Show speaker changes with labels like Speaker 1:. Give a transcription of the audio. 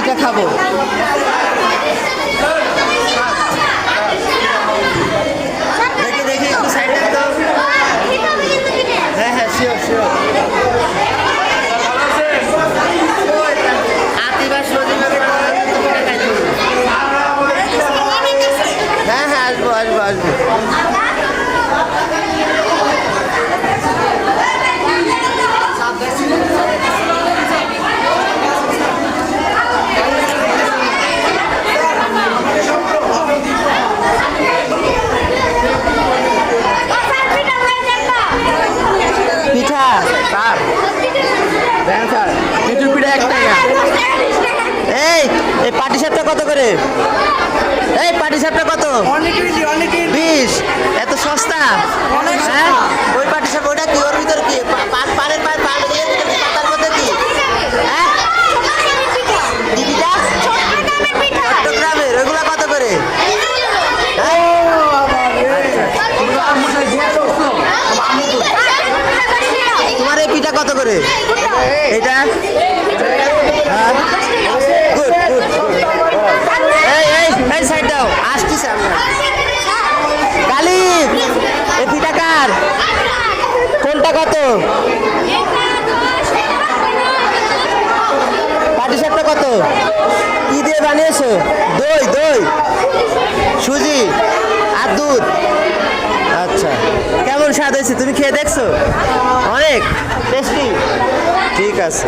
Speaker 1: পিঠা খাবো। দেখি দেখি একটু সাইডে তো। হ্যাঁ হ্যাঁ শিওর শিওর। আতিবা সজিবাকে পিঠা খাইতে। হ্যাঁ হ্যাঁ আসবো আসবো আসবো। পিঠা
Speaker 2: স্যার দেন স্যার খেজুর পিঠা 1 টাকা।
Speaker 1: এই এই পাটি সাপটা কত করে? এই পাটি সাপটা কত? 20। এত সস্তা? হ্যাঁ ওই পাটি সাপ ওটা কি? ওর ভিতর কি পানের পাতার মধ্যে কি? হ্যাঁ কি পিঠা? চট্টগ্রামের ওইগুলা কত করে? তোমার এই পিঠা কত করে? এটা গুড গুড গুড। এই এই এই সাইড দাও, আসতেছে আমরা। গালিব এই পিঠা কার? কোনটা কত? পাটি সাপটা কত? কি দিয়ে বানিয়েছো? দই দই সুজি আর দুধ। আচ্ছা কেমন স্বাদ হয়েছে? তুমি খেয়ে দেখছো? অনেক টেস্টি। ঠিক আছে।